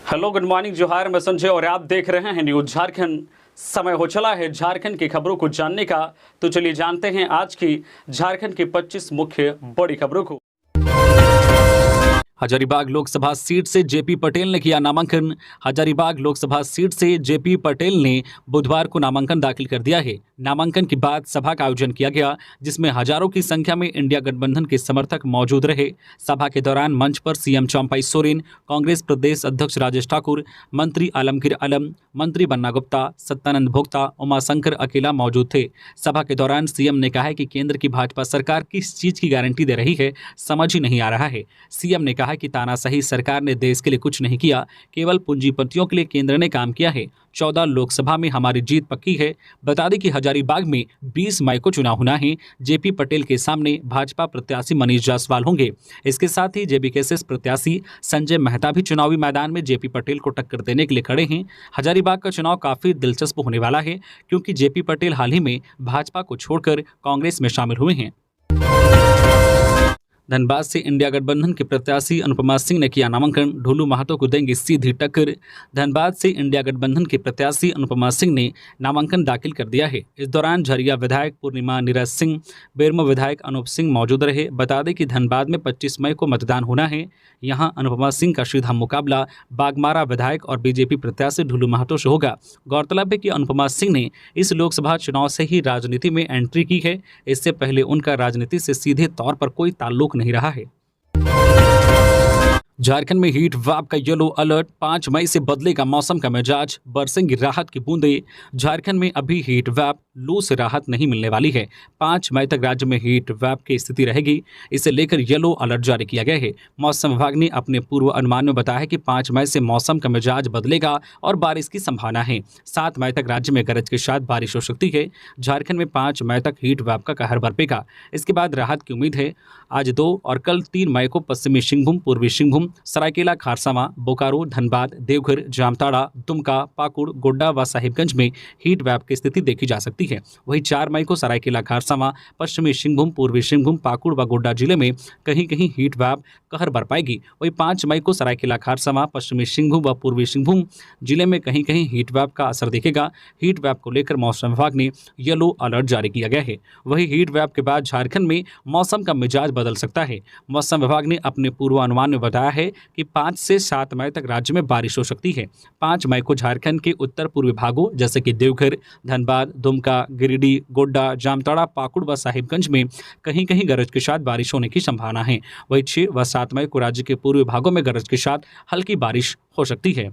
Hello, good morning, जोहार। मैं संजय और आप देख रहे हैं न्यूज झारखंड। समय हो चला है झारखंड की खबरों को जानने का, तो चलिए जानते हैं आज की झारखंड की 25 मुख्य बड़ी खबरों को। हजारीबाग लोकसभा सीट से जेपी पटेल ने किया नामांकन। हजारीबाग लोकसभा सीट से जेपी पटेल ने बुधवार को नामांकन दाखिल कर दिया है। नामांकन के बाद सभा का आयोजन किया गया, जिसमें हजारों की संख्या में इंडिया गठबंधन के समर्थक मौजूद रहे। सभा के दौरान मंच पर सीएम चंपाई सोरेन, कांग्रेस प्रदेश अध्यक्ष राजेश ठाकुर, मंत्री आलमगीर आलम, मंत्री बन्ना गुप्ता, सत्यानंद भोक्ता, उमाशंकर अकेला मौजूद थे। सभा के दौरान सीएम ने कहा कि केंद्र की भाजपा सरकार किस चीज की गारंटी दे रही है, समझ ही नहीं आ रहा है। सीएम ने कहा कि तानाशाही सरकार ने देश के लिए कुछ नहीं किया, केवल पूंजीपतियों के लिए केंद्र ने काम किया है। 14 लोकसभा में हमारी जीत पक्की है। बता दें कि हजारीबाग में 20 मई को चुनाव होना है। जेपी पटेल के सामने भाजपा प्रत्याशी मनीष जायसवाल होंगे। इसके साथ ही जेबीकेएस प्रत्याशी संजय मेहता भी चुनावी मैदान में जेपी पटेल को टक्कर देने के लिए खड़े हैं। हजारीबाग का चुनाव काफी दिलचस्प होने वाला है, क्योंकि जेपी पटेल हाल ही में भाजपा को छोड़कर कांग्रेस में शामिल हुए हैं। धनबाद से इंडिया गठबंधन के प्रत्याशी अनुपमा सिंह ने किया नामांकन। ढोलू महतो को देंगे सीधी टक्कर। धनबाद से इंडिया गठबंधन के प्रत्याशी अनुपमा सिंह ने नामांकन दाखिल कर दिया है। इस दौरान झरिया विधायक पूर्णिमा नीरज सिंह, बेरमो विधायक अनूप सिंह मौजूद रहे। बता दें कि धनबाद में 25 मई को मतदान होना है। यहां अनुपमा सिंह का सीधा मुकाबला बागमारा विधायक और बीजेपी प्रत्याशी ढोलू महतो से होगा। गौरतलब है कि अनुपमा सिंह ने इस लोकसभा चुनाव से ही राजनीति में एंट्री की है। इससे पहले उनका राजनीति से सीधे तौर पर कोई ताल्लुक नहीं रहा है। झारखंड में हीट वेव का येलो अलर्ट। 5 मई से बदलेगा मौसम का मिजाज, बरसेंगी राहत की बूंदें। झारखंड में अभी हीट वेव, लू से राहत नहीं मिलने वाली है। 5 मई तक राज्य में हीट वेव की स्थिति रहेगी। इसे लेकर येलो अलर्ट जारी किया गया है। मौसम विभाग ने अपने पूर्व अनुमान में बताया है कि 5 मई से मौसम का मिजाज बदलेगा और बारिश की संभावना है। 7 मई तक राज्य में गरज के साथ बारिश हो सकती है। झारखंड में 5 मई तक हीट वेव का कहर बरपेगा। इसके बाद राहत की उम्मीद है। आज 2 और कल 3 मई को पश्चिमी सिंहभूम, पूर्वी सिंहभूम, सरायकेला खारसावा, बोकारो, धनबाद, देवघर, जामताड़ा, दुमका, पाकुड़, गोड्डा व साहिबगंज में हीट वेव की स्थिति देखी जा सकती है। वहीं 4 मई को सरायकेला खारसावा, पश्चिमी सिंहभूम, पूर्वी सिंहभूम, पाकुड़ व गोड्डा जिले में कहीं कहीं हीट वेव कहर बरपाएगी। वहीं 5 मई को सरायकेला खारसावा, पश्चिमी सिंहभूम व पूर्वी सिंहभूम जिले में कहीं कहीं हीट वेव का असर दिखेगा। हीट वेव को लेकर मौसम विभाग ने येलो अलर्ट जारी किया गया है। वहीं हीट वेव के बाद झारखंड में मौसम का मिजाज बदल सकता है। मौसम विभाग ने अपने पूर्वानुमान में बताया है कि 5 से 7 मई तक राज्य में बारिश हो सकती है। 5 मई को झारखंड के उत्तर पूर्वी भागों जैसे कि देवघर, धनबाद, दुमका, गिरिडीह, गोड्डा, जामताड़ा, पाकुड़ व साहिबगंज में कहीं कहीं गरज के साथ बारिश होने की संभावना है। वहीं 6 व 7 मई को राज्य के पूर्वी भागों में गरज के साथ हल्की बारिश हो सकती है।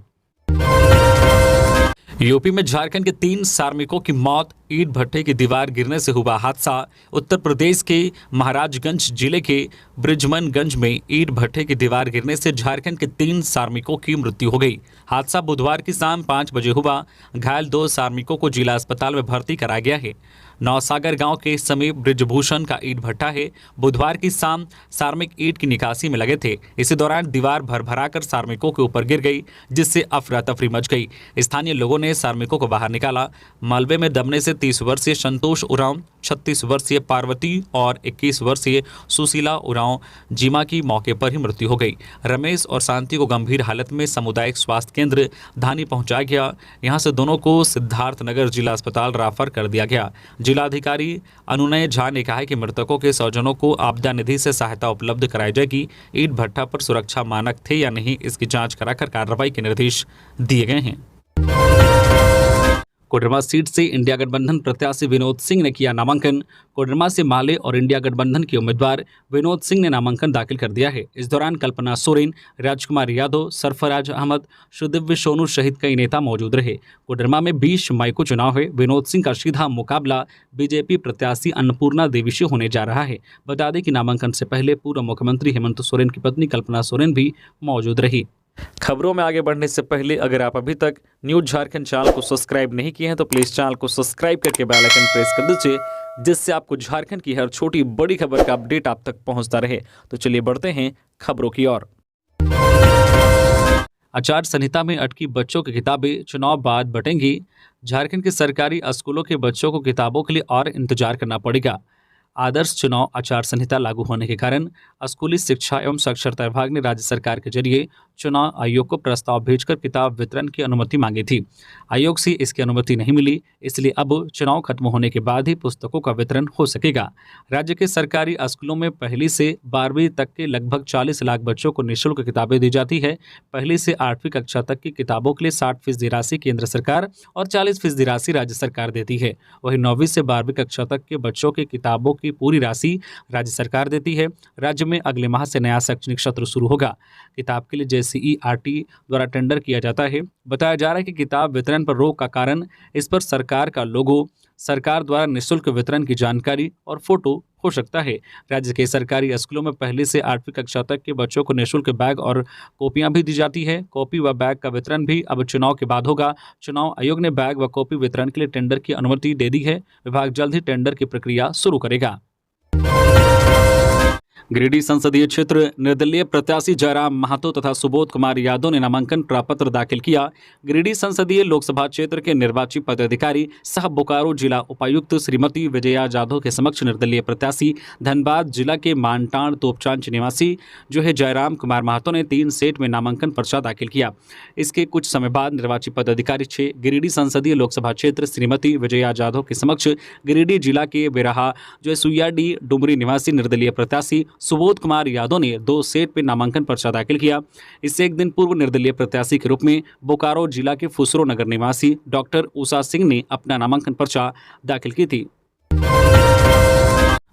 यूपी में झारखंड के 3 श्रमिकों की मौत। ईंट भट्ठे की दीवार गिरने से हुआ हादसा। उत्तर प्रदेश के महाराजगंज जिले के ब्रिजमनगंज में ईंट भट्ठे की दीवार गिरने से झारखंड के 3 श्रमिकों की मृत्यु हो गई। हादसा बुधवार की शाम 5 बजे हुआ। घायल 2 श्रमिकों को जिला अस्पताल में भर्ती कराया गया है। नौसागर गांव के समीप ब्रिजभूषण का ईंट भट्ठा है। बुधवार की शाम श्रमिक ईंट की निकासी में लगे थे। इसी दौरान दीवार भरभराकर श्रमिकों के ऊपर गिर गई, जिससे अफरा तफरी मच गई। स्थानीय लोगों ने श्रमिकों को बाहर निकाला। मलबे में दबने से 30 वर्षीय संतोष उरांव, 36 वर्षीय पार्वती और 21 वर्षीय सुशीला उरांव जीमा की मौके पर ही मृत्यु हो गई। रमेश और शांति को गंभीर हालत में सामुदायिक स्वास्थ्य केंद्र धानी पहुंचाया गया। यहां से दोनों को सिद्धार्थनगर जिला अस्पताल रेफर कर दिया गया। जिलाधिकारी अनुनय झा ने कहा है कि मृतकों के स्वजनों को आपदा निधि से सहायता उपलब्ध कराई जाएगी। ईंट भट्ठा पर सुरक्षा मानक थे या नहीं, इसकी जांच कराकर कार्रवाई के निर्देश दिए गए हैं। कोडरमा सीट से इंडिया गठबंधन प्रत्याशी विनोद सिंह ने किया नामांकन। कोडरमा से माले और इंडिया गठबंधन के उम्मीदवार विनोद सिंह ने नामांकन दाखिल कर दिया है। इस दौरान कल्पना सोरेन, राजकुमार यादव, सरफराज अहमद, सुदिव्य सोनू सहित कई नेता मौजूद रहे। कोडरमा में 20 मई को चुनाव है। विनोद सिंह का सीधा मुकाबला बीजेपी प्रत्याशी अन्नपूर्णा देवी से होने जा रहा है। बता दें कि नामांकन से पहले पूर्व मुख्यमंत्री हेमंत सोरेन की पत्नी कल्पना सोरेन भी मौजूद रही। खबरों में आगे बढ़ने से पहले अगर आप अभी तक न्यूज झारखंड चैनल को सब्सक्राइब नहीं किए हैं तो प्लीज़ चैनल को सब्सक्राइब करके बेल आइकन प्रेस कर दीजिए, जिससे आपको झारखंड की हर छोटी बड़ी खबर का अपडेट आप तक पहुंचता रहे। तो चलिए बढ़ते हैं खबरों की ओर। आचार संहिता में अटकी बच्चों की किताबें चुनाव बाद बटेंगी। झारखंड के सरकारी स्कूलों के बच्चों को किताबों के लिए और इंतजार करना पड़ेगा। आदर्श चुनाव आचार संहिता लागू होने के कारण स्कूली शिक्षा एवं साक्षरता विभाग ने राज्य सरकार के जरिए चुनाव आयोग को प्रस्ताव भेजकर किताब वितरण की अनुमति मांगी थी। आयोग से इसकी अनुमति नहीं मिली, इसलिए अब चुनाव खत्म होने के बाद ही पुस्तकों का वितरण हो सकेगा। राज्य के सरकारी स्कूलों में पहली से 12वीं तक के लगभग 40 लाख बच्चों को निःशुल्क किताबें दी जाती है। पहली से 8वीं कक्षा तक की किताबों के लिए 60% राशि केंद्र सरकार और 40% राशि राज्य सरकार देती है। वहीं 9वीं से 12वीं कक्षा तक के बच्चों की किताबों की पूरी राशि राज्य सरकार देती है। राज्य में अगले माह से नया शैक्षणिक सत्र शुरू होगा। किताब के लिए JCERT द्वारा टेंडर किया जाता है। बताया जा रहा है कि किताब वितरण पर रोक का कारण इस पर सरकार का लोगो, सरकार द्वारा निःशुल्क वितरण की जानकारी और फोटो हो सकता है। राज्य के सरकारी स्कूलों में पहली से 8वीं कक्षा तक के बच्चों को निःशुल्क बैग और कॉपियां भी दी जाती है। कॉपी व बैग का वितरण भी अब चुनाव के बाद होगा। चुनाव आयोग ने बैग व कॉपी वितरण के लिए टेंडर की अनुमति दे दी है। विभाग जल्द ही टेंडर की प्रक्रिया शुरू करेगा। गिरिडीह संसदीय क्षेत्र निर्दलीय प्रत्याशी जयराम महतो तथा सुबोध कुमार यादव ने नामांकन प्रपत्र दाखिल किया। गिरिडीह संसदीय लोकसभा क्षेत्र के निर्वाची पदाधिकारी सह बोकारो जिला उपायुक्त श्रीमती विजया जाधव के समक्ष निर्दलीय प्रत्याशी धनबाद जिला के मानटाण तोपचांच निवासी जो है जयराम कुमार महतो ने 3 सेट में नामांकन पर्चा दाखिल किया। इसके कुछ समय बाद निर्वाची पदाधिकारी 6 गिरिडीह संसदीय लोकसभा क्षेत्र श्रीमती विजया जाधव के समक्ष गिरिडीह जिला के बेराहा जो है सुइयाडी डुमरी निवासी निर्दलीय प्रत्याशी सुबोध कुमार यादव ने 2 सेट पे नामांकन पर्चा दाखिल किया। इससे एक दिन पूर्व निर्दलीय प्रत्याशी के रूप में बोकारो जिला के फुसरो नगर निवासी डॉक्टर उषा सिंह ने अपना नामांकन पर्चा दाखिल की थी।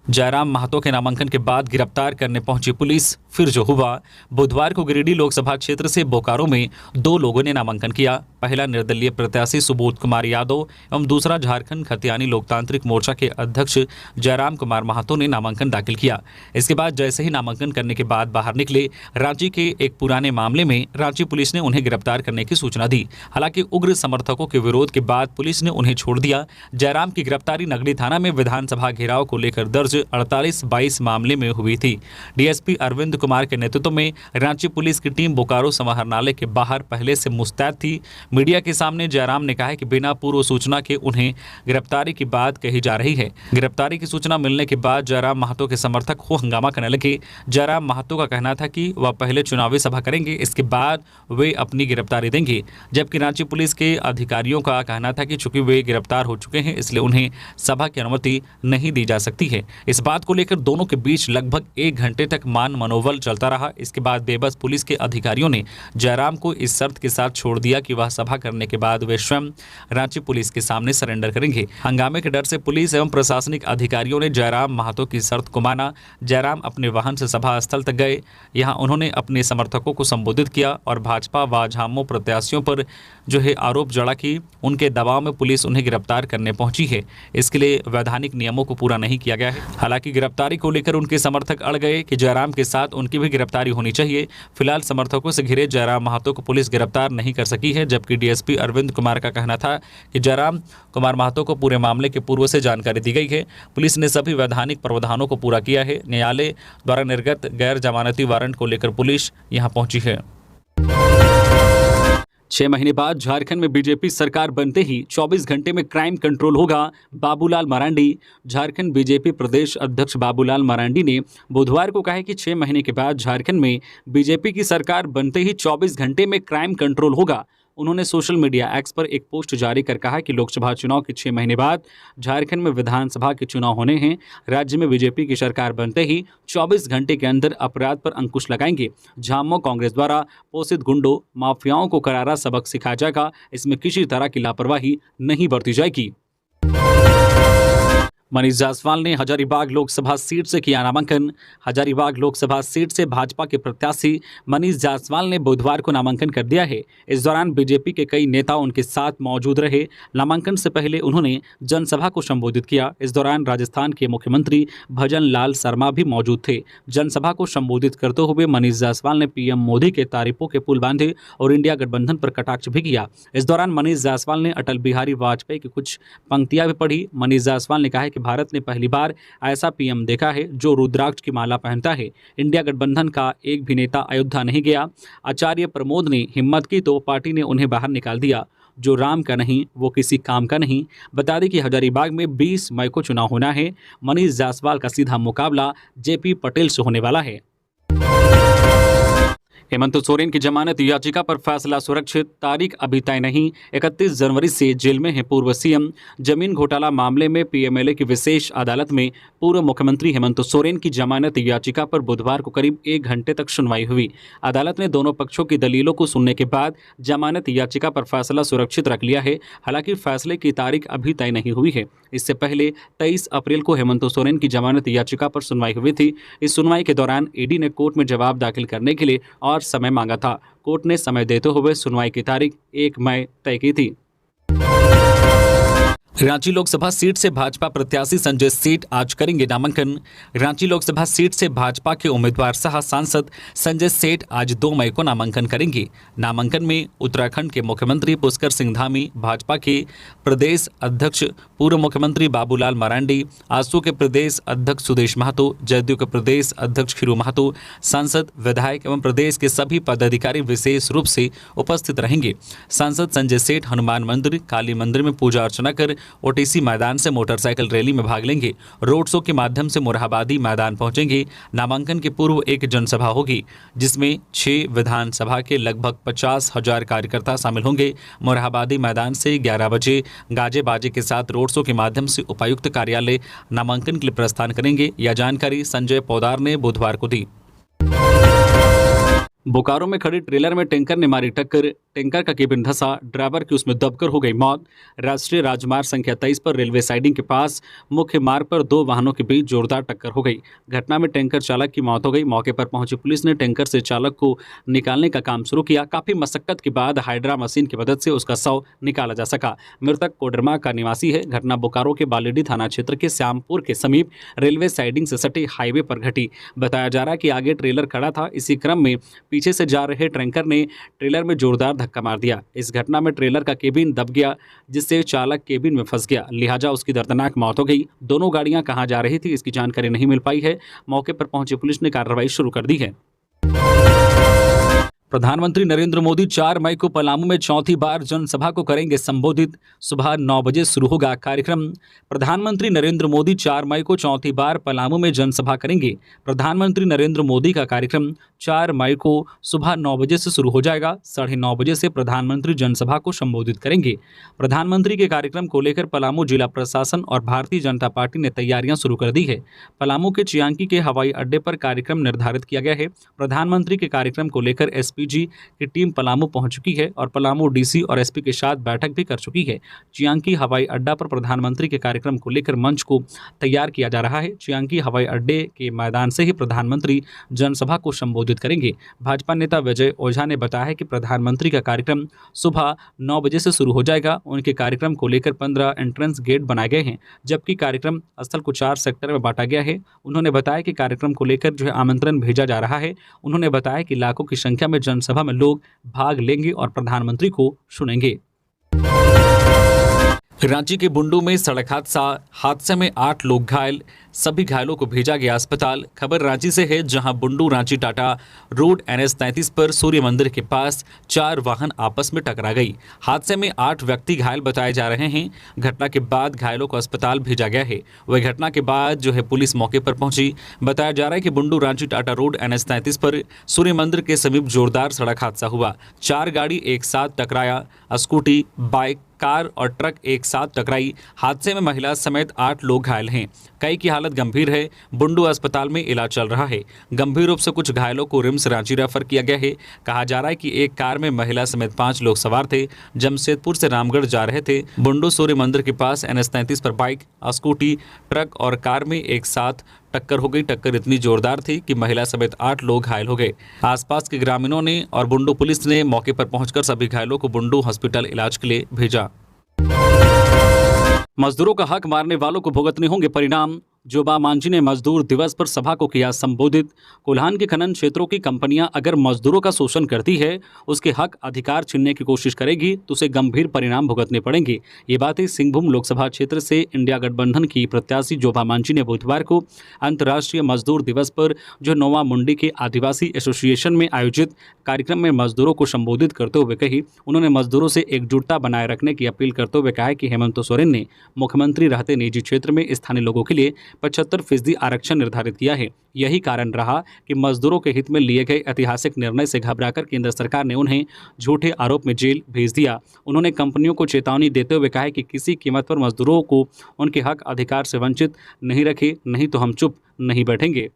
जयराम महतो के नामांकन के बाद गिरफ्तार करने पहुंची पुलिस फिर जो हुआ। बुधवार को गिरिडीह लोकसभा क्षेत्र से बोकारो में 2 लोगों ने नामांकन किया। पहला निर्दलीय प्रत्याशी सुबोध कुमार यादव एवं दूसरा झारखंड खतियानी लोकतांत्रिक मोर्चा के अध्यक्ष जयराम कुमार महतो ने नामांकन दाखिल किया। इसके बाद जैसे ही नामांकन करने के बाद बाहर निकले, रांची के एक पुराने मामले में रांची पुलिस ने उन्हें गिरफ्तार करने की सूचना दी। हालांकि उग्र समर्थकों के विरोध के बाद पुलिस ने उन्हें छोड़ दिया। जयराम की गिरफ्तारी नगड़ी थाना में विधानसभा घेराव को लेकर दर्ज 48-22 मामले में हुई थी। डीएसपी अरविंद कुमार के नेतृत्व में रांची पुलिस की टीम बोकारो समाहरणालय के बाहर पहले से मुस्तैद थी। मीडिया के सामने जयराम ने कहा कि बिना पूर्व सूचना के उन्हें गिरफ्तारी की बात कही जा रही है। गिरफ्तारी की सूचना मिलने के बाद जयराम महतो के समर्थक हो हंगामा करने लगे। जयराम महतो का कहना था कि वह पहले चुनावी सभा करेंगे, इसके बाद वे अपनी गिरफ्तारी देंगे। जबकि रांची पुलिस के अधिकारियों का कहना था कि चूंकि वे गिरफ्तार हो चुके हैं, इसलिए उन्हें सभा की अनुमति नहीं दी जा सकती है। इस बात को लेकर दोनों के बीच लगभग 1 घंटे तक मान मनोबल चलता रहा। इसके बाद बेबस पुलिस के अधिकारियों ने जयराम को इस शर्त के साथ छोड़ दिया कि वह सभा करने के बाद वे स्वयं रांची पुलिस के सामने सरेंडर करेंगे। हंगामे के डर से पुलिस एवं प्रशासनिक अधिकारियों ने जयराम महतो की शर्त को माना। जयराम अपने वाहन से सभा स्थल तक गए। यहां उन्होंने अपने समर्थकों को संबोधित किया और भाजपा व झामो प्रत्याशियों पर जो है आरोप जड़ा कि उनके दबाव में पुलिस उन्हें गिरफ्तार करने पहुंची है। इसके लिए वैधानिक नियमों को पूरा नहीं किया गया है। हालांकि गिरफ्तारी को लेकर उनके समर्थक अड़ गए कि जयराम के साथ उनकी भी गिरफ्तारी होनी चाहिए। फिलहाल समर्थकों से घिरे जयराम महतो को पुलिस गिरफ्तार नहीं कर सकी है, जबकि डीएसपी अरविंद कुमार का कहना था कि जयराम कुमार महतो को पूरे मामले के पूर्व से जानकारी दी गई है। पुलिस ने सभी वैधानिक प्रावधानों को पूरा किया है। न्यायालय द्वारा निर्गत गैर जमानती वारंट को लेकर पुलिस यहां पहुंची है। 6 महीने बाद झारखंड में बीजेपी सरकार बनते ही 24 घंटे में क्राइम कंट्रोल होगा। बाबूलाल मरांडी। झारखंड बीजेपी प्रदेश अध्यक्ष बाबूलाल मरांडी ने बुधवार को कहा कि 6 महीने के बाद झारखंड में बीजेपी की सरकार बनते ही 24 घंटे में क्राइम कंट्रोल होगा। उन्होंने सोशल मीडिया एक्स पर एक पोस्ट जारी कर कहा कि लोकसभा चुनाव के 6 महीने बाद झारखंड में विधानसभा के चुनाव होने हैं। राज्य में बीजेपी की सरकार बनते ही 24 घंटे के अंदर अपराध पर अंकुश लगाएंगे। झामो कांग्रेस द्वारा पोषित गुंडों माफियाओं को करारा सबक सिखाया जाएगा। इसमें किसी तरह की लापरवाही नहीं बरती जाएगी। मनीष जायसवाल ने हजारीबाग लोकसभा सीट से किया नामांकन। हजारीबाग लोकसभा सीट से भाजपा के प्रत्याशी मनीष जायसवाल ने बुधवार को नामांकन कर दिया है। इस दौरान बीजेपी के कई नेता उनके साथ मौजूद रहे। नामांकन से पहले उन्होंने जनसभा को संबोधित किया। इस दौरान राजस्थान के मुख्यमंत्री भजन लाल शर्मा भी मौजूद थे। जनसभा को संबोधित करते हुए मनीष जायसवाल ने पीएम मोदी के तारीफों के पुल बांधे और इंडिया गठबंधन पर कटाक्ष भी किया। इस दौरान मनीष जायसवाल ने अटल बिहारी वाजपेयी की कुछ पंक्तियां भी पढ़ी। मनीष जायसवाल ने कहा कि भारत ने पहली बार ऐसा पीएम देखा है जो रुद्राक्ष की माला पहनता है। इंडिया गठबंधन का एक भी नेता अयोध्या नहीं गया। आचार्य प्रमोद ने हिम्मत की तो पार्टी ने उन्हें बाहर निकाल दिया। जो राम का नहीं वो किसी काम का नहीं। बता दें कि हजारीबाग में 20 मई को चुनाव होना है। मनीष जायसवाल का सीधा मुकाबला जेपी पटेल से होने वाला है। हेमंत सोरेन की जमानत याचिका पर फैसला सुरक्षित, तारीख अभी तय नहीं। 31 जनवरी से जेल में है पूर्व सीएम। जमीन घोटाला मामले में पीएमएलए की विशेष अदालत में पूर्व मुख्यमंत्री हेमंत सोरेन की जमानत याचिका पर बुधवार को करीब 1 घंटे तक सुनवाई हुई। अदालत ने दोनों पक्षों की दलीलों को सुनने के बाद जमानत याचिका पर फैसला सुरक्षित रख लिया है। हालांकि फैसले की तारीख अभी तय नहीं हुई है। इससे पहले 23 अप्रैल को हेमंत सोरेन की जमानत याचिका पर सुनवाई हुई थी। इस सुनवाई के दौरान ईडी ने कोर्ट में जवाब दाखिल करने के लिए और समय मांगा था। कोर्ट ने समय देते हुए सुनवाई की तारीख 1 मई तय की थी। रांची लोकसभा सीट से भाजपा प्रत्याशी संजय सेठ आज करेंगे नामांकन। रांची लोकसभा सीट से भाजपा के उम्मीदवार सह सांसद संजय सेठ आज 2 मई को नामांकन करेंगे। नामांकन में उत्तराखंड के मुख्यमंत्री पुष्कर सिंह धामी, भाजपा के प्रदेश अध्यक्ष पूर्व मुख्यमंत्री बाबूलाल मरांडी, आजसू के प्रदेश अध्यक्ष सुदेश महतो, जदयू के प्रदेश अध्यक्ष खीरू महतो, सांसद, विधायक एवं प्रदेश के सभी पदाधिकारी विशेष रूप से उपस्थित रहेंगे। सांसद संजय सेठ हनुमान मंदिर, काली मंदिर में पूजा अर्चना कर ओटीसी मैदान से मोटरसाइकिल रैली में भाग लेंगे। रोड शो के माध्यम से मोरहाबादी मैदान पहुंचेंगे। नामांकन के पूर्व एक जनसभा होगी जिसमें 6 विधानसभा के लगभग 50,000 कार्यकर्ता शामिल होंगे। मोरहाबादी मैदान से 11 बजे गाजे बाजे के साथ रोड शो के माध्यम से उपायुक्त कार्यालय नामांकन के लिए प्रस्थान करेंगे। यह जानकारी संजय पोदार ने बुधवार को दी। बोकारो में खड़ी ट्रेलर में टैंकर ने मारी टक्कर। टैंकर का केबिन धंसा, ड्राइवर की उसमें दबकर हो गई मौत। राष्ट्रीय राजमार्ग संख्या 23 पर रेलवे साइडिंग के पास मुख्य मार्ग पर 2 वाहनों के बीच जोरदार टक्कर हो गई। घटना में टैंकर चालक की मौत हो गई। मौके पर पहुंची पुलिस ने टैंकर से चालक को निकालने का काम शुरू किया। काफी मशक्कत के बाद हाइड्रा मशीन की मदद से उसका शव निकाला जा सका। मृतक कोडरमा का निवासी है। घटना बोकारो के बालेडी थाना क्षेत्र के श्यामपुर के समीप रेलवे साइडिंग से सटे हाईवे पर घटी। बताया जा रहा है कि आगे ट्रेलर खड़ा था। इसी क्रम में पीछे से जा रहे टैंकर ने ट्रेलर में जोरदार धक्का मार दिया। इस घटना में ट्रेलर का केबिन दब गया जिससे चालक केबिन में फंस गया, लिहाजा उसकी दर्दनाक मौत हो गई। दोनों गाड़ियां कहां जा रही थी इसकी जानकारी नहीं मिल पाई है। मौके पर पहुंची पुलिस ने कार्रवाई शुरू कर दी है। प्रधानमंत्री नरेंद्र मोदी 4 मई को पलामू में चौथी बार जनसभा को करेंगे संबोधित। सुबह 9 बजे शुरू होगा कार्यक्रम। प्रधानमंत्री नरेंद्र मोदी 4 मई को चौथी बार पलामू में जनसभा करेंगे। प्रधानमंत्री नरेंद्र मोदी का कार्यक्रम 4 मई को सुबह 9 बजे से शुरू हो जाएगा। 9:30 बजे से प्रधानमंत्री जनसभा को संबोधित करेंगे। प्रधानमंत्री के कार्यक्रम को लेकर पलामू जिला प्रशासन और भारतीय जनता पार्टी ने तैयारियां शुरू कर दी है। पलामू के चियांकी के हवाई अड्डे पर कार्यक्रम निर्धारित किया गया है। प्रधानमंत्री के कार्यक्रम को लेकर एसपीजी की टीम पलामू पहुंच चुकी है और पलामू डीसी और एसपी के साथ बैठक भी कर चुकी है। चियांकी हवाई अड्डा पर प्रधानमंत्री के कार्यक्रम को लेकर मंच को तैयार किया जा रहा है। चियांकी हवाई अड्डे के मैदान से ही प्रधानमंत्री जनसभा को संबोधित करेंगे। भाजपा नेता विजय ओझा ने बताया है कि प्रधानमंत्री का कार्यक्रम सुबह 9 बजे से शुरू हो जाएगा। उनके कार्यक्रम को लेकर 15 एंट्रेंस गेट बनाए गए हैं, जबकि कार्यक्रम स्थल को 4 सेक्टर में बांटा गया है। उन्होंने बताया कि कार्यक्रम को लेकर जो है आमंत्रण भेजा जा रहा है। उन्होंने बताया कि लाखों की संख्या में जनसभा में लोग भाग लेंगे और प्रधानमंत्री को सुनेंगे। रांची के बुंडू में सड़क हादसे में 8 लोग घायल, सभी घायलों को भेजा गया अस्पताल। खबर रांची से है, जहां बुंडू रांची टाटा रोड NH 33 पर सूर्य मंदिर के पास 4 वाहन आपस में टकरा गई। हादसे में 8 व्यक्ति घायल बताए जा रहे हैं। घटना के बाद घायलों को अस्पताल भेजा गया है। वह घटना के बाद जो है पुलिस मौके पर पहुंची। बताया जा रहा है कि बुंडू रांची टाटा रोड NH 33 पर सूर्य मंदिर के समीप जोरदार सड़क हादसा हुआ। 4 गाड़ी एक साथ टकराया। स्कूटी, बाइक, कार और ट्रक एक साथ टकराई। हादसे में महिला समेत 8 लोग घायल हैं। कई की हालत गंभीर है। बुंडू अस्पताल में इलाज चल रहा है। गंभीर रूप से कुछ घायलों को रिम्स रांची रेफर किया गया है। कहा जा रहा है कि एक कार में महिला समेत 5 लोग सवार थे। जमशेदपुर से रामगढ़ जा रहे थे। बुंडू सूर्य मंदिर के पास NH 33 पर बाइक, स्कूटी, ट्रक और कार में एक साथ टक्कर हो गई। टक्कर इतनी जोरदार थी कि महिला समेत 8 लोग घायल हो गए। आसपास के ग्रामीणों ने और बुंडू पुलिस ने मौके पर पहुंचकर सभी घायलों को बुंडू हॉस्पिटल इलाज के लिए भेजा। मजदूरों का हक मारने वालों को भुगतने होंगे परिणाम। जोबा मांझी ने मजदूर दिवस पर सभा को किया संबोधित। कोल्हान के खनन क्षेत्रों की कंपनियां अगर मजदूरों का शोषण करती है, उसके हक अधिकार छीनने की कोशिश करेगी तो उसे गंभीर परिणाम भुगतने पड़ेंगे। ये बातें सिंहभूम लोकसभा क्षेत्र से इंडिया गठबंधन की प्रत्याशी जोबा मांझी ने बुधवार को अंतर्राष्ट्रीय मजदूर दिवस पर जो नोवा मुंडी के आदिवासी एसोसिएशन में आयोजित कार्यक्रम में मजदूरों को संबोधित करते हुए कही। उन्होंने मजदूरों से एकजुटता बनाए रखने की अपील करते हुए कहा कि हेमंत सोरेन ने मुख्यमंत्री रहते निजी क्षेत्र में स्थानीय लोगों के लिए 75% आरक्षण निर्धारित किया है। यही कारण रहा कि मजदूरों के हित में लिए गए ऐतिहासिक निर्णय से घबराकर केंद्र सरकार ने उन्हें झूठे आरोप में जेल भेज दिया। उन्होंने कंपनियों को चेतावनी देते हुए कहा है कि किसी कीमत पर मजदूरों को उनके हक अधिकार से वंचित नहीं रखे, नहीं तो हम चुप नहीं बैठेंगे।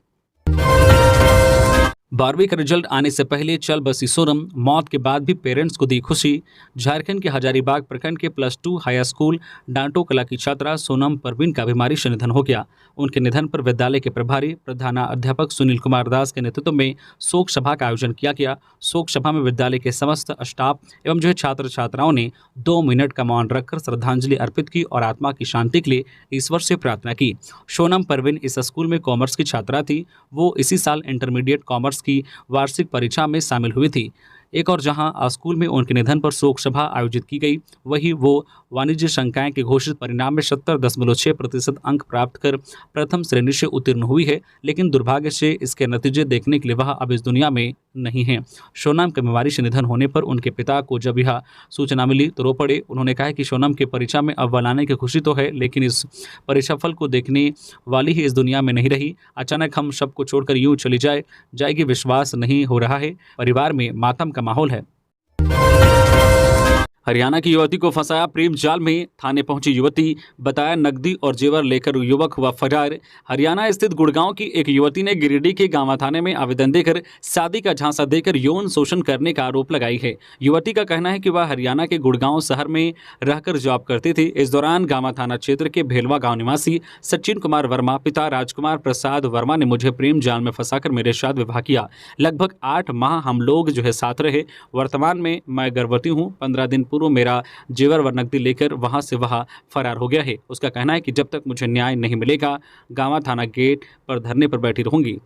12वीं का रिजल्ट आने से पहले चल बसी सोनम, मौत के बाद भी पेरेंट्स को दी खुशी। झारखंड के हजारीबाग प्रखंड के +2 हाई स्कूल डांटो कला की छात्रा सोनम परवीन का बीमारी से निधन हो गया। उनके निधन पर विद्यालय के प्रभारी प्रधानाध्यापक सुनील कुमार दास के नेतृत्व में शोक सभा का आयोजन किया गया। शोक सभा में विद्यालय के समस्त स्टाफ एवं छात्र छात्राओं ने 2 मिनट का मौन रखकर श्रद्धांजलि अर्पित की और आत्मा की शांति के लिए ईश्वर से प्रार्थना की। सोनम परवीन इस स्कूल में कॉमर्स की छात्रा थी। वो इसी साल इंटरमीडिएट कॉमर्स की वार्षिक परीक्षा में शामिल हुई थी। एक और जहां स्कूल में उनके निधन पर शोक सभा आयोजित की गई, वहीं वो वाणिज्य संकाय के घोषित परिणाम में 70.6% अंक प्राप्त कर प्रथम श्रेणी से उत्तीर्ण हुई है, लेकिन दुर्भाग्य से इसके नतीजे देखने के लिए वह अब इस दुनिया में नहीं है। सोनम के बीमारी से निधन होने पर उनके पिता को जब यह सूचना मिली तो रो पड़े। उन्होंने कहा कि सोनम के परीक्षा में अव्वल आने की खुशी तो है, लेकिन इस परीक्षाफल को देखने वाली ही इस दुनिया में नहीं रही। अचानक हम सबको छोड़कर यूं चली जाएगी, विश्वास नहीं हो रहा है। परिवार में मातम का माहौल है। हरियाणा की युवती को फंसाया प्रेम जाल में, थाने पहुंची युवती, बताया नकदी और जेवर लेकर युवक हुआ फरार। हरियाणा स्थित गुड़गांव की एक युवती ने गिरिडीह के गांवा थाने में आवेदन देकर शादी का झांसा देकर यौन शोषण करने का आरोप लगाई है। युवती का कहना है कि वह हरियाणा के गुड़गांव शहर में रहकर जॉब करती थी। इस दौरान गांवा थाना क्षेत्र के भेलवा गाँव निवासी सचिन कुमार वर्मा पिता राजकुमार प्रसाद वर्मा ने मुझे प्रेम जाल में फंसाकर मेरे साथ विवाह किया। लगभग 8 माह हम लोग साथ रहे। वर्तमान में मैं गर्भवती हूँ। 15 दिन पूर्व मेरा जेवर व नकदी लेकर वहां से वह फरार हो गया है। उसका कहना है कि जब तक मुझे न्याय नहीं मिलेगा गांवा थाना गेट पर धरने पर बैठी रहूंगी।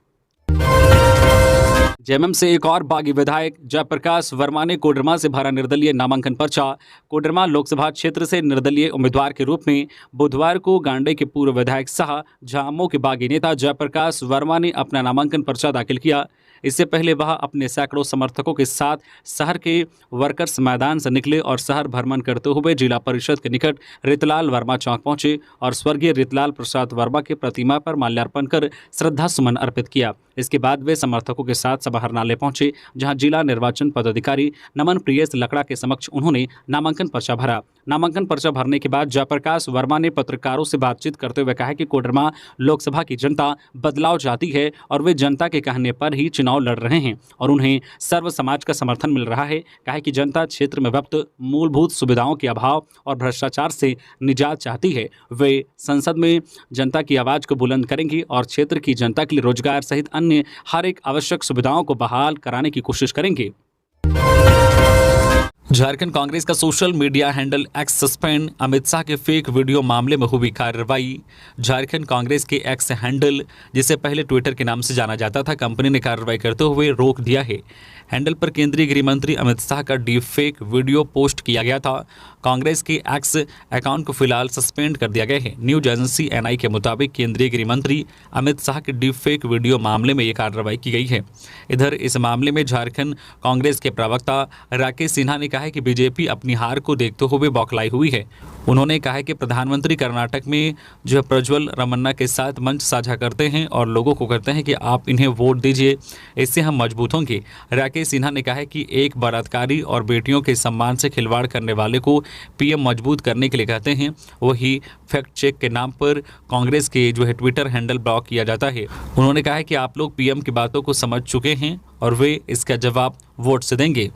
जेएमएम से एक और बागी विधायक जयप्रकाश वर्मा ने कोडरमा से भरा निर्दलीय नामांकन पर्चा। कोडरमा लोकसभा क्षेत्र से निर्दलीय उम्मीदवार के रूप में बुधवार को गांडे के पूर्व विधायक सह झामो के बागी नेता जयप्रकाश वर्मा ने अपना नामांकन पर्चा दाखिल किया। इससे पहले वह अपने सैकड़ों समर्थकों के साथ शहर के वर्कर्स मैदान से निकले और शहर भ्रमण करते हुए जिला परिषद के निकट रितलाल वर्मा चौक पहुंचे और स्वर्गीय रितलाल प्रसाद वर्मा की प्रतिमा पर माल्यार्पण कर श्रद्धा सुमन अर्पित किया। इसके बाद वे समर्थकों के साथ समाहरणालय पहुंचे, जहां जिला निर्वाचन पदाधिकारी नमन प्रियेश लकड़ा के समक्ष उन्होंने नामांकन पर्चा भरा। नामांकन पर्चा भरने के बाद जयप्रकाश वर्मा ने पत्रकारों से बातचीत करते हुए कहा कि कोडरमा लोकसभा की जनता बदलाव चाहती है और वे जनता के कहने पर ही चुनाव लड़ रहे हैं और उन्हें सर्व समाज का समर्थन मिल रहा है। कहा कि जनता क्षेत्र में व्याप्त मूलभूत सुविधाओं के अभाव और भ्रष्टाचार से निजात चाहती है। वे संसद में जनता की आवाज को बुलंद करेंगी और क्षेत्र की जनता के लिए रोजगार सहित अन्य हर एक आवश्यक सुविधाओं को बहाल कराने की कोशिश करेंगे। झारखंड कांग्रेस का social media handle x suspend, Amit Shah के फेक वीडियो मामले में हुई कार्रवाई। झारखंड कांग्रेस के एक्स हैंडल, जिसे पहले ट्विटर के नाम से जाना जाता था, कंपनी ने कार्रवाई करते हुए रोक दिया है। हैंडल पर केंद्रीय गृह मंत्री अमित शाह का डीप फेक वीडियो पोस्ट किया गया था। कांग्रेस के एक्स अकाउंट को फिलहाल सस्पेंड कर दिया गया है। न्यूज एजेंसी एनआई के मुताबिक केंद्रीय गृह मंत्री अमित शाह के डीप फेक वीडियो मामले में ये कार्रवाई की गई है। इधर इस मामले में झारखंड कांग्रेस के प्रवक्ता राकेश सिन्हा ने कहा है कि बीजेपी अपनी हार को देखते हुए बौखलाई हुई है। उन्होंने कहा है कि प्रधानमंत्री कर्नाटक में प्रज्वल रमन्ना के साथ मंच साझा करते हैं और लोगों को कहते हैं कि आप इन्हें वोट दीजिए, इससे हम मजबूत होंगे। राकेश सिन्हा ने कहा है कि एक बलात्कारी और बेटियों के सम्मान से खिलवाड़ करने वाले को पीएम मजबूत करने के लिए कहते हैं, वही फैक्ट चेक के नाम पर कांग्रेस के ट्विटर हैंडल ब्लॉक किया जाता है। उन्होंने कहा है कि आप लोग पीएम की बातों को समझ चुके हैं और वे इसका जवाब वोट से देंगे।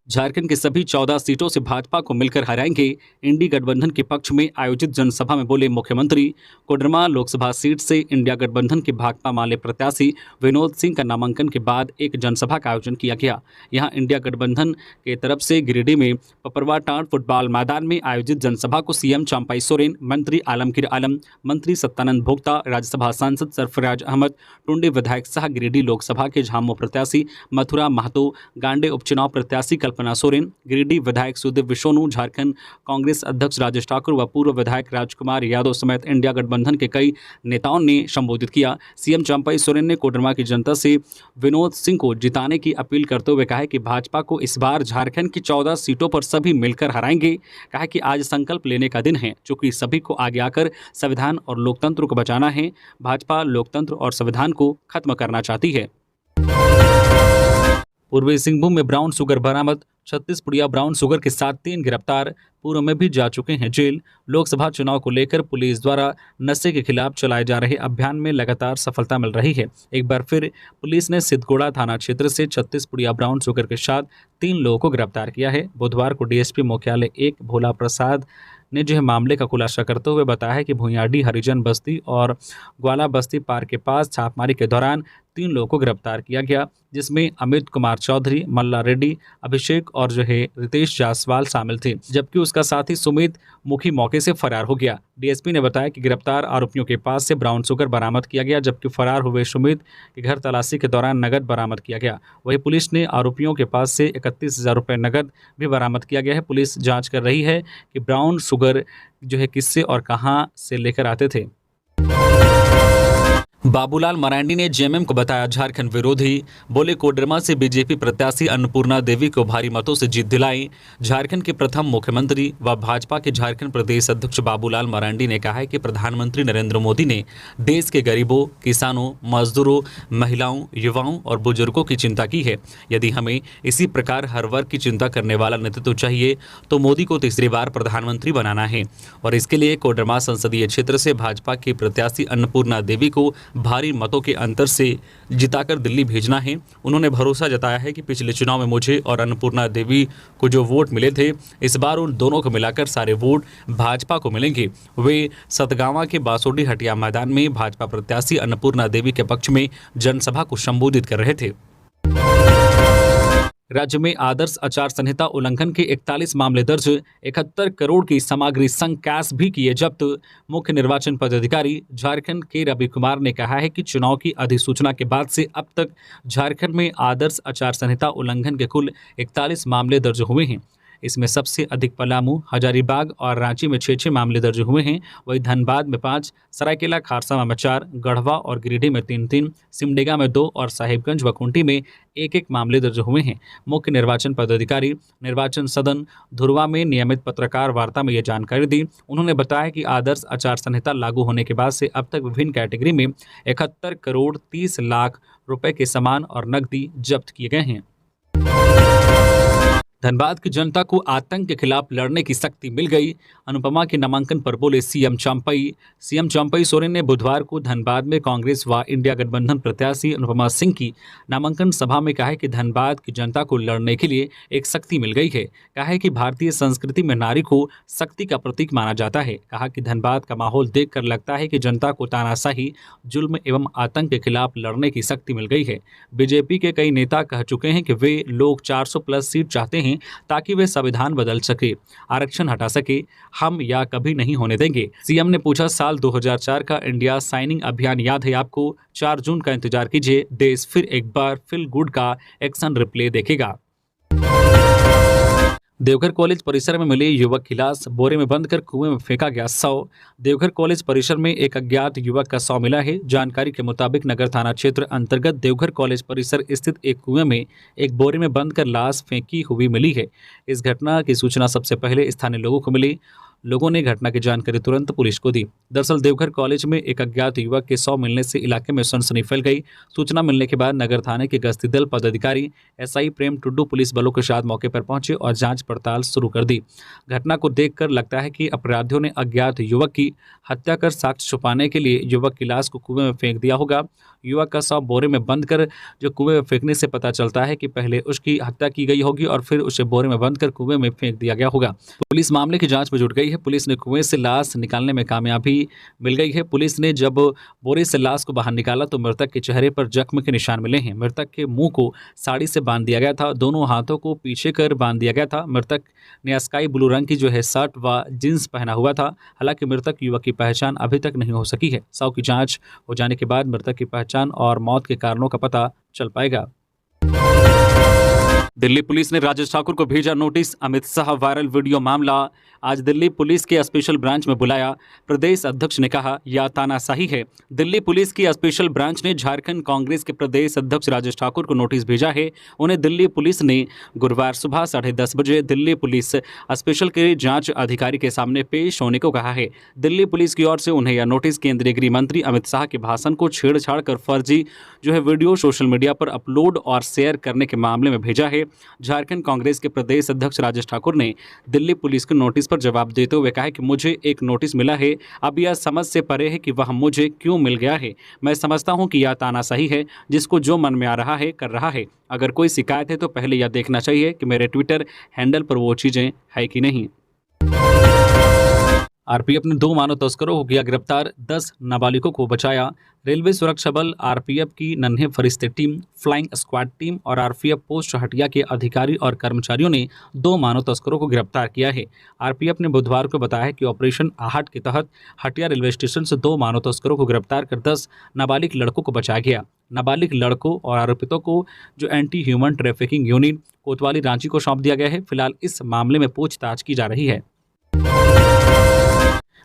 झारखंड की सभी 14 सीटों से भाजपा को मिलकर हराएंगे, इंडी गठबंधन के पक्ष में आयोजित जनसभा में बोले मुख्यमंत्री। कोडरमा लोकसभा सीट से इंडिया गठबंधन के भाकपा माले प्रत्याशी विनोद सिंह का नामांकन के बाद एक जनसभा का आयोजन किया गया। यहां इंडिया गठबंधन के तरफ से गिरिडीह में पपरवा टांड फुटबॉल मैदान में आयोजित जनसभा को सीएम चंपाई सोरेन, मंत्री आलमगीर आलम, मंत्री सत्यानंद भोक्ता, राज्यसभा सांसद सरफराज अहमद, टुंडी विधायक सह गिरिडीह लोकसभा के झामो प्रत्याशी मथुरा महतो, गांडे उपचुनाव प्रत्याशी कल्पना सोरेन, गिरिडीह विधायक सुदेव विशोनू, झारखंड कांग्रेस अध्यक्ष राजेश ठाकुर व पूर्व विधायक राजकुमार यादव समेत इंडिया गठबंधन के कई नेताओं ने संबोधित किया। सीएम चंपई सोरेन ने कोडरमा की जनता से विनोद सिंह को जिताने की अपील करते हुए कहा कि भाजपा को इस बार झारखंड की 14 सीटों पर सभी मिलकर हराएंगे। कहा कि आज संकल्प लेने का दिन है, चूंकि सभी को आगे आकर संविधान और लोकतंत्र को बचाना है। भाजपा लोकतंत्र और संविधान को खत्म करना चाहती है। पूर्वी सिंहभूम में ब्राउन शुगर बरामद, 36 पुड़िया ब्राउन शुगर के साथ 3 गिरफ्तार, पूर्व में भी जा चुके हैं जेल। लोकसभा चुनाव को लेकर पुलिस द्वारा नशे के खिलाफ चलाए जा रहे अभियान में लगातार सफलता मिल रही है। एक बार फिर पुलिस ने सिद्धगोड़ा थाना क्षेत्र से 36 पुड़िया ब्राउन शुगर के साथ 3 लोगों को गिरफ्तार किया है। बुधवार को डीएसपी मुख्यालय 1 भोला प्रसाद ने जो मामले का खुलासा करते हुए बताया कि भुइयाडी हरिजन बस्ती और ग्वाला बस्ती पार्क के पास छापामारी के दौरान 3 लोगों को गिरफ्तार किया गया, जिसमें अमित कुमार चौधरी, मल्ला रेड्डी, अभिषेक और रितेश जायसवाल शामिल थे, जबकि उसका साथी सुमित मुखी मौके से फरार हो गया। डीएसपी ने बताया कि गिरफ्तार आरोपियों के पास से ब्राउन शुगर बरामद किया गया, जबकि फरार हुए सुमित के घर तलाशी के दौरान नगद बरामद किया गया। वहीं पुलिस ने आरोपियों के पास से 31,000 रुपये नगद भी बरामद किया गया है। पुलिस जाँच कर रही है कि ब्राउन शुगर किससे और कहां से लेकर आते थे। बाबूलाल मरांडी ने जेएमएम को बताया झारखंड विरोधी, बोले कोडरमा से बीजेपी प्रत्याशी अन्नपूर्णा देवी को भारी मतों से जीत दिलाई। झारखंड के प्रथम मुख्यमंत्री व भाजपा के झारखंड प्रदेश अध्यक्ष बाबूलाल मरांडी ने कहा है कि प्रधानमंत्री नरेंद्र मोदी ने देश के गरीबों, किसानों, मजदूरों, महिलाओं, युवाओं और बुजुर्गों की चिंता की है। यदि हमें इसी प्रकार हर वर्ग की चिंता करने वाला नेतृत्व चाहिए तो मोदी को तीसरी बार प्रधानमंत्री बनाना है और इसके लिए कोडरमा संसदीय क्षेत्र से भाजपा के प्रत्याशी अन्नपूर्णा देवी को भारी मतों के अंतर से जिताकर दिल्ली भेजना है। उन्होंने भरोसा जताया है कि पिछले चुनाव में मुझे और अन्नपूर्णा देवी को जो वोट मिले थे, इस बार उन दोनों को मिलाकर सारे वोट भाजपा को मिलेंगे। वे सतगावा के बासोडी हटिया मैदान में भाजपा प्रत्याशी अन्नपूर्णा देवी के पक्ष में जनसभा को संबोधित कर रहे थे। राज्य में आदर्श आचार संहिता उल्लंघन के 41 मामले दर्ज, 71 करोड़ की सामग्री संग कैश भी किए जब्त। मुख्य निर्वाचन पदाधिकारी झारखंड के रवि कुमार ने कहा है कि चुनाव की अधिसूचना के बाद से अब तक झारखंड में आदर्श आचार संहिता उल्लंघन के कुल 41 मामले दर्ज हुए हैं। इसमें सबसे अधिक पलामू, हजारीबाग और रांची में 6 मामले दर्ज हुए हैं। वहीं धनबाद में 5, सरायकेला खारसा में 4, गढ़वा और गिरिडीह में 3, सिमडेगा में 2 और साहिबगंज व खूंटी में 1 मामले दर्ज हुए हैं। मुख्य निर्वाचन पदाधिकारी निर्वाचन सदन धुरवा में नियमित पत्रकार वार्ता में यह जानकारी दी। उन्होंने बताया कि आदर्श आचार संहिता लागू होने के बाद से अब तक विभिन्न कैटेगरी में 71 करोड़ 30 लाख रुपए के सामान और नकदी जब्त किए गए हैं। धनबाद की जनता को आतंक के खिलाफ लड़ने की शक्ति मिल गई, अनुपमा के नामांकन पर बोले सीएम चंपई सोरेन ने बुधवार को धनबाद में कांग्रेस व इंडिया गठबंधन प्रत्याशी अनुपमा सिंह की नामांकन सभा में कहा कि धनबाद की जनता को लड़ने के लिए एक शक्ति मिल गई है। कहा है कि भारतीय संस्कृति में नारी को शक्ति का प्रतीक माना जाता है। कहा कि धनबाद का माहौल देखकर लगता है कि जनता को तानाशाही, जुल्म एवं आतंक के खिलाफ लड़ने की शक्ति मिल गई है। बीजेपी के कई नेता कह चुके हैं कि वे लोग 400+ सीट चाहते हैं ताकि वे संविधान बदल सके, आरक्षण हटा सके। हम या कभी नहीं होने देंगे। सीएम ने पूछा, साल 2004 का इंडिया साइनिंग अभियान याद है आपको? 4 जून का इंतजार कीजिए, देश फिर एक बार फील गुड का एक्शन रिप्ले देखेगा। देवघर कॉलेज परिसर में मिले युवक की लाश, बोरे में बंद कर कुएं में फेंका गया शव। देवघर कॉलेज परिसर में एक अज्ञात युवक का शव मिला है। जानकारी के मुताबिक नगर थाना क्षेत्र अंतर्गत देवघर कॉलेज परिसर स्थित एक कुएं में एक बोरे में बंद कर लाश फेंकी हुई मिली है। इस घटना की सूचना सबसे पहले स्थानीय लोगों को मिली। लोगों ने घटना की जानकारी तुरंत पुलिस को दी। दरअसल देवघर कॉलेज में एक अज्ञात युवक के शव मिलने से इलाके में सनसनी फैल गई। सूचना मिलने के बाद नगर थाने के गश्ती दल पदाधिकारी एसआई प्रेम टुड्डू पुलिस बलों के साथ मौके पर पहुंचे और जांच पड़ताल शुरू कर दी। घटना को देखकर लगता है कि अपराधियों ने अज्ञात युवक की हत्या कर साक्ष्य छुपाने के लिए युवक की लाश को कुएं में फेंक दिया होगा। युवक का शव बोरे में बंद कर कुएं में फेंकने से पता चलता है कि पहले उसकी हत्या की गई होगी और फिर उसे बोरे में बंद कर कुएं में फेंक दिया गया होगा। पुलिस मामले की जांच में जुट गई है। पुलिस ने कुएं से लाश निकालने में कामयाबी मिल गई है। पुलिस ने जब बोरे से लाश को बाहर निकाला तो मृतक के चेहरे पर जख्म के निशान मिले हैं। मृतक के मुंह को साड़ी से बांध दिया गया था, दोनों हाथों को पीछे कर बांध दिया गया था। मृतक ने स्काई ब्लू रंग की शर्ट व जींस पहना हुआ था। हालांकि मृतक युवक की पहचान अभी तक नहीं हो सकी है। शव की जांच हो जाने के बाद मृतक की पहचान और मौत के कारणों का पता चल पाएगा। दिल्ली पुलिस ने राजेश ठाकुर को भेजा notice, Amit Shah viral video मामला। आज दिल्ली पुलिस के स्पेशल ब्रांच में बुलाया, प्रदेश अध्यक्ष ने कहा यह तानाशाही है। दिल्ली पुलिस की स्पेशल ब्रांच ने झारखंड कांग्रेस के प्रदेश अध्यक्ष राजेश ठाकुर को नोटिस भेजा है। उन्हें दिल्ली पुलिस ने गुरुवार सुबह 10:30 बजे दिल्ली पुलिस स्पेशल के जांच अधिकारी के सामने पेश होने को कहा है। दिल्ली पुलिस की ओर से उन्हें यह नोटिस केंद्रीय गृह मंत्री अमित शाह के भाषण को छेड़छाड़ कर फर्जी वीडियो सोशल मीडिया पर अपलोड और शेयर करने के मामले में भेजा है। झारखंड कांग्रेस के प्रदेश अध्यक्ष राजेश ठाकुर ने दिल्ली पुलिस के नोटिस पर जवाब देते हुए कहा कि मुझे एक नोटिस मिला है, अब यह समझ से परे है कि वह मुझे क्यों मिल गया है। मैं समझता हूं कि यह तानाशाही है, जिसको जो मन में आ रहा है कर रहा है। अगर कोई शिकायत है तो पहले यह देखना चाहिए कि मेरे ट्विटर हैंडल पर वो चीज़ें है कि नहीं। आरपीएफ ने 2 मानव तस्करों को किया गिरफ्तार, 10 नाबालिगों को बचाया। रेलवे सुरक्षा बल आरपीएफ की नन्हे फरिश्ते टीम, फ्लाइंग स्क्वाड टीम और आरपीएफ पोस्ट हटिया के अधिकारी और कर्मचारियों ने 2 मानव तस्करों को गिरफ्तार किया है। आरपीएफ ने बुधवार को बताया कि ऑपरेशन आहट के तहत हटिया रेलवे स्टेशन से 2 मानव तस्करों को गिरफ्तार कर 10 नाबालिग लड़कों को बचाया गया। नाबालिग लड़कों और आरोपितों को जो एंटी ह्यूमन ट्रैफिकिंग यूनिट कोतवाली रांची को सौंप दिया गया है। फिलहाल इस मामले में पूछताछ की जा रही है।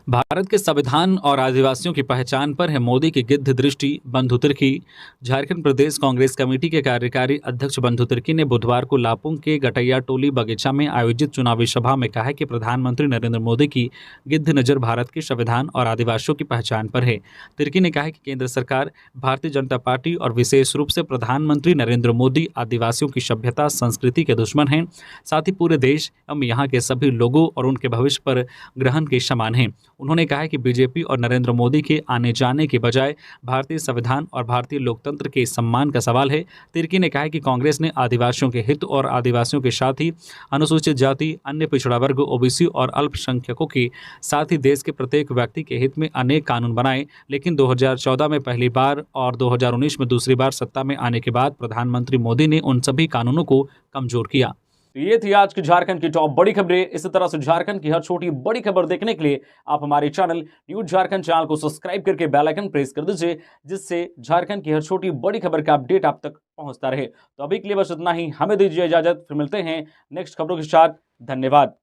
भारत के संविधान और आदिवासियों की पहचान पर है मोदी की गिद्ध दृष्टि, बंधु तिर्की। झारखंड प्रदेश कांग्रेस कमेटी के कार्यकारी अध्यक्ष बंधु तिर्की ने बुधवार को लापुंग के गटैया टोली बगीचा में आयोजित चुनावी सभा में कहा कि प्रधानमंत्री नरेंद्र मोदी की गिद्ध नज़र भारत के संविधान और आदिवासियों की पहचान पर है। तिर्की ने कहा कि केंद्र सरकार, भारतीय जनता पार्टी और विशेष रूप से प्रधानमंत्री नरेंद्र मोदी आदिवासियों की सभ्यता संस्कृति के दुश्मन हैं, साथ ही पूरे देश एवं यहाँ के सभी लोगों और उनके भविष्य पर ग्रहण के समान हैं। उन्होंने कहा कि बीजेपी और नरेंद्र मोदी के आने जाने के बजाय भारतीय संविधान और भारतीय लोकतंत्र के सम्मान का सवाल है। तिर्की ने कहा कि कांग्रेस ने आदिवासियों के हित और आदिवासियों के साथ ही अनुसूचित जाति, अन्य पिछड़ा वर्ग, ओबीसी और अल्पसंख्यकों के साथ ही देश के प्रत्येक व्यक्ति के हित में अनेक कानून बनाए, लेकिन 2014 में पहली बार और 2019 में दूसरी बार सत्ता में आने के बाद प्रधानमंत्री मोदी ने उन सभी कानूनों को कमजोर किया। तो ये थी आज की झारखंड की टॉप बड़ी खबरें। इसी तरह से झारखंड की हर छोटी बड़ी खबर देखने के लिए आप हमारे चैनल न्यूज झारखंड चैनल को सब्सक्राइब करके बेल आइकन प्रेस कर दीजिए, जिससे झारखंड की हर छोटी बड़ी खबर का अपडेट आप तक पहुंचता रहे। तो अभी के लिए बस इतना ही, हमें दीजिए इजाजत, फिर मिलते हैं नेक्स्ट खबरों के साथ। धन्यवाद।